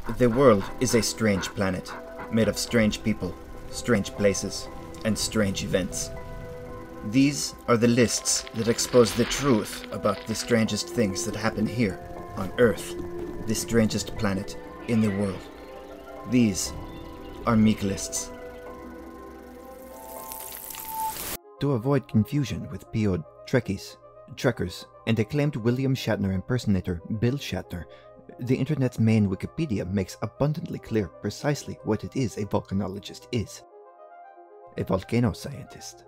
The world is a strange planet, made of strange people, strange places, and strange events. These are the lists that expose the truth about the strangest things that happen here, on Earth, the strangest planet in the world. These are Miklists. To avoid confusion with PO'd Trekkies, Trekkers, and acclaimed William Shatner impersonator Bill Shatner, the internet's main Wikipedia makes abundantly clear precisely what it is a volcanologist is. A volcano scientist.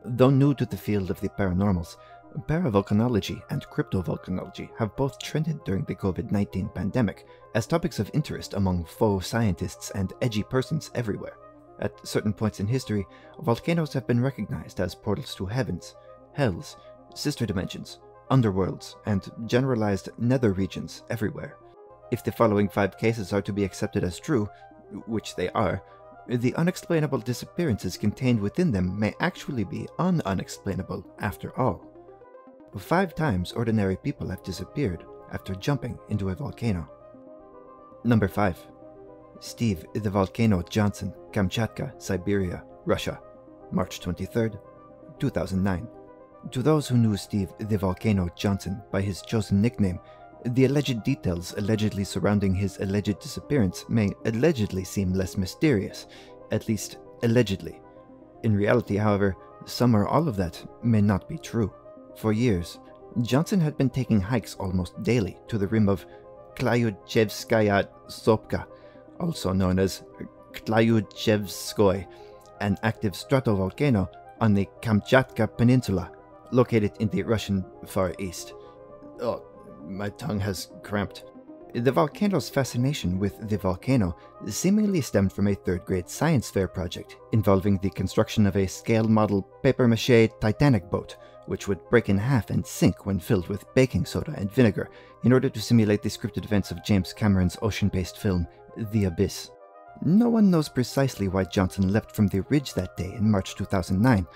Though new to the field of the paranormals, paravolcanology and cryptovolcanology have both trended during the COVID-19 pandemic as topics of interest among faux scientists and edgy persons everywhere. At certain points in history, volcanoes have been recognized as portals to heavens, hells, sister dimensions, underworlds, and generalized nether regions everywhere. If the following 5 cases are to be accepted as true, which they are, the unexplainable disappearances contained within them may actually be unexplainable after all. 5 times ordinary people have disappeared after jumping into a volcano. Number 5. Steve the Volcano Johnson, Kamchatka, Siberia, Russia, March 23, 2009. To those who knew Steve the Volcano Johnson by his chosen nickname, the alleged details allegedly surrounding his alleged disappearance may allegedly seem less mysterious, at least allegedly. In reality, however, some or all of that may not be true. For years, Johnson had been taking hikes almost daily to the rim of KLYUCHEVSKOI Sopka, also known as KLYUCHEVSKOI, an active stratovolcano on the Kamchatka Peninsula, located in the Russian Far East. Oh, my tongue has cramped. The volcano's fascination with the volcano seemingly stemmed from a 3rd grade science fair project involving the construction of a scale model papier-mâché Titanic boat, which would break in half and sink when filled with baking soda and vinegar in order to simulate the scripted events of James Cameron's ocean-based film, The Abyss. No one knows precisely why Johnson left from the ridge that day in March 2009,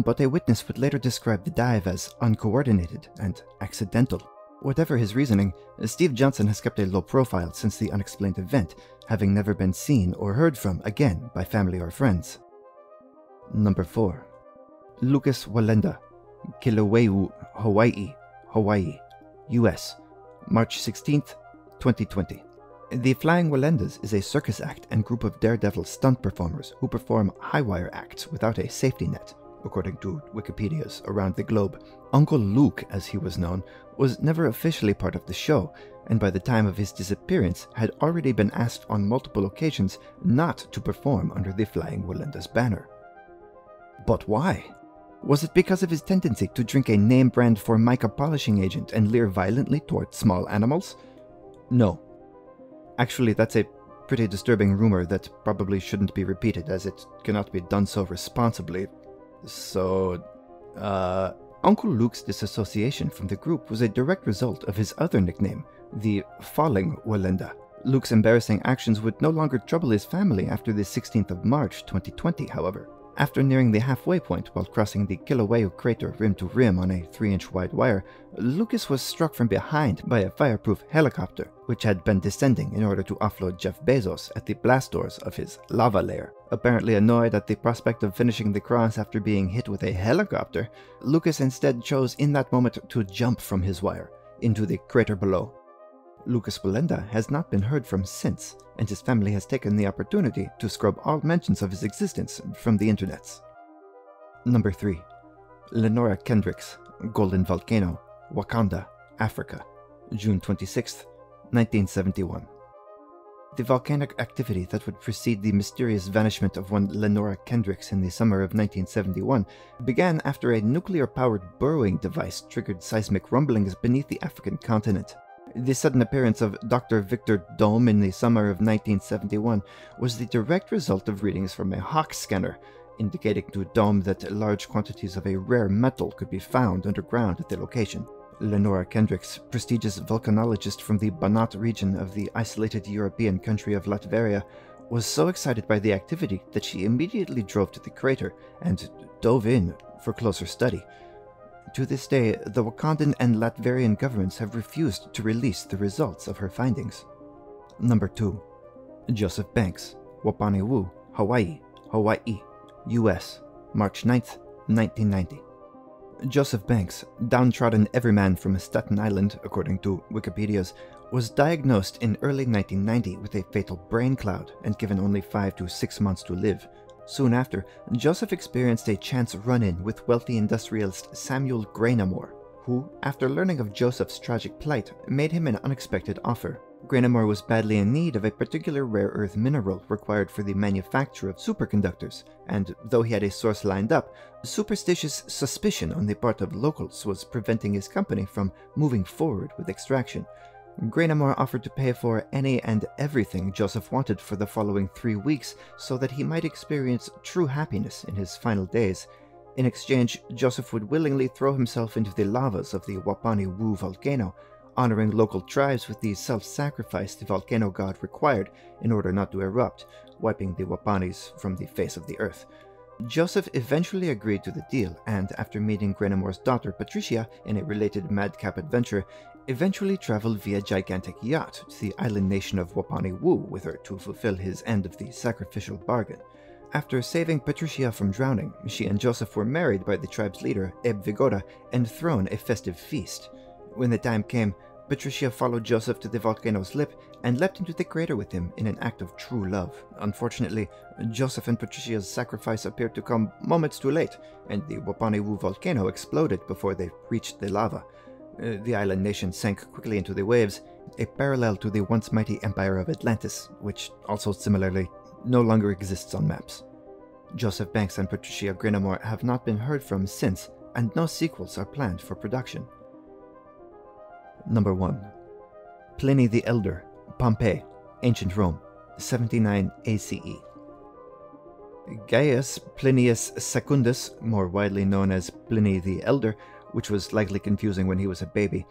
but a witness would later describe the dive as uncoordinated and accidental. Whatever his reasoning, Steve Johnson has kept a low profile since the unexplained event, having never been seen or heard from again by family or friends. Number 4. Miklos Mahanahan, Kilauea, Hawaii, US, March 16, 2020. The Flying Wallendas is a circus act and group of daredevil stunt performers who perform highwire acts without a safety net. According to Wikipedias around the globe, Uncle Luke, as he was known, was never officially part of the show, and by the time of his disappearance had already been asked on multiple occasions not to perform under the Flying Wallendas banner. But why? Was it because of his tendency to drink a name-brand Formica polishing agent and leer violently toward small animals? No. Actually, that's a pretty disturbing rumor that probably shouldn't be repeated, as it cannot be done so responsibly. So, Uncle Luke's disassociation from the group was a direct result of his other nickname, the Flying Wallenda. Luke's embarrassing actions would no longer trouble his family after the 16th of March 2020, however. After nearing the halfway point while crossing the Kilauea crater rim to rim on a 3-inch wide wire, Lucas was struck from behind by a fireproof helicopter, which had been descending in order to offload Jeff Bezos at the blast doors of his lava lair. Apparently annoyed at the prospect of finishing the cross after being hit with a helicopter, Lucas instead chose in that moment to jump from his wire into the crater below. Miklos Mahanahan has not been heard from since, and his family has taken the opportunity to scrub all mentions of his existence from the internets. Number 3. LENORA KENDRIKS, Golden Volcano, Wakanda, Africa, June 26, 1971. The volcanic activity that would precede the mysterious vanishment of one LENORA KENDRIKS in the summer of 1971 began after a nuclear-powered burrowing device triggered seismic rumblings beneath the African continent. The sudden appearance of Dr. Victor Dome in the summer of 1971 was the direct result of readings from a Hawk scanner, indicating to Dome that large quantities of a rare metal could be found underground at the location. LENORA KENDRIKS, prestigious volcanologist from the Banat region of the isolated European country of Latveria, was so excited by the activity that she immediately drove to the crater and dove in for closer study. To this day, the Wakandan and Latvian governments have refused to release the results of her findings. Number 2. Joseph Banks, Wapaniwu, Hawaii, US, March 9th, 1990. Joseph Banks, downtrodden everyman from Staten Island, according to Wikipedia's, was diagnosed in early 1990 with a fatal brain cloud and given only 5 to 6 months to live. Soon after, Joseph experienced a chance run-in with wealthy industrialist Samuel Graynamore, who, after learning of Joseph's tragic plight, made him an unexpected offer. Graynamore was badly in need of a particular rare earth mineral required for the manufacture of superconductors, and though he had a source lined up, superstitious suspicion on the part of locals was preventing his company from moving forward with extraction. Graynamore offered to pay for any and everything Joseph wanted for the following 3 weeks so that he might experience true happiness in his final days. In exchange, Joseph would willingly throw himself into the lavas of the Wapaniwu volcano, honoring local tribes with the self-sacrifice the volcano god required in order not to erupt, wiping the Wapanis from the face of the earth. Joseph eventually agreed to the deal, and after meeting Graynamore's daughter Patricia in a related madcap adventure, eventually traveled via gigantic yacht to the island nation of Wapaniwu with her to fulfill his end of the sacrificial bargain. After saving Patricia from drowning, she and Joseph were married by the tribe's leader, Eb Vigoda, and thrown a festive feast. When the time came, Patricia followed Joseph to the volcano's lip and leapt into the crater with him in an act of true love. Unfortunately, Joseph and Patricia's sacrifice appeared to come moments too late, and the Wapaniwu volcano exploded before they reached the lava. The island nation sank quickly into the waves, a parallel to the once mighty empire of Atlantis, which also similarly no longer exists on maps. Joseph Banks and Patricia Graynamore have not been heard from since, and no sequels are planned for production. Number 1. Pliny the Elder, Pompeii, Ancient Rome, 79 ACE. Gaius Plinius Secundus, more widely known as Pliny the Elder, which was likely confusing when he was a baby,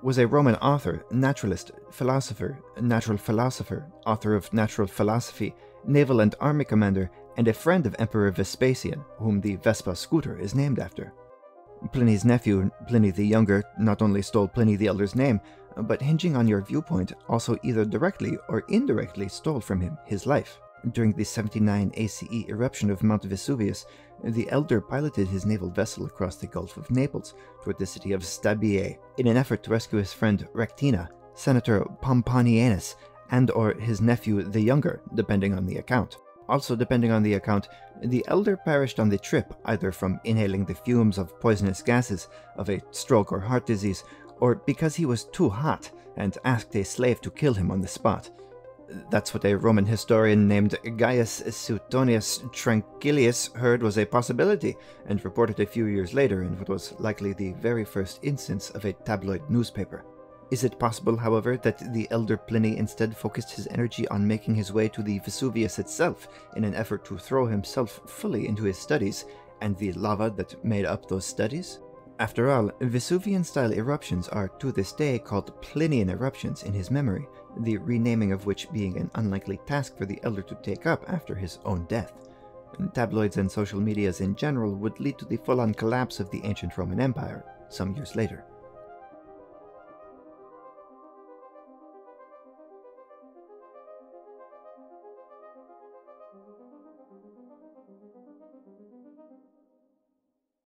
was a Roman author, naturalist, philosopher, natural philosopher, author of natural philosophy, naval and army commander, and a friend of Emperor Vespasian, whom the Vespa scooter is named after. Pliny's nephew, Pliny the Younger, not only stole Pliny the Elder's name, but hinging on your viewpoint, also either directly or indirectly stole from him his life. During the 79 ACE eruption of Mount Vesuvius, the Elder piloted his naval vessel across the Gulf of Naples toward the city of Stabiae in an effort to rescue his friend Rectina, Senator Pomponianus, and/or his nephew the Younger, depending on the account. Also, depending on the account, the Elder perished on the trip either from inhaling the fumes of poisonous gases, of a stroke or heart disease, or because he was too hot and asked a slave to kill him on the spot. That's what a Roman historian named Gaius Suetonius Tranquillus heard was a possibility, and reported a few years later in what was likely the very first instance of a tabloid newspaper. Is it possible, however, that the Elder Pliny instead focused his energy on making his way to the Vesuvius itself in an effort to throw himself fully into his studies and the lava that made up those studies? After all, Vesuvian-style eruptions are to this day called Plinian eruptions in his memory, the renaming of which being an unlikely task for the Elder to take up after his own death. Tabloids and social medias in general would lead to the full-on collapse of the ancient Roman Empire some years later.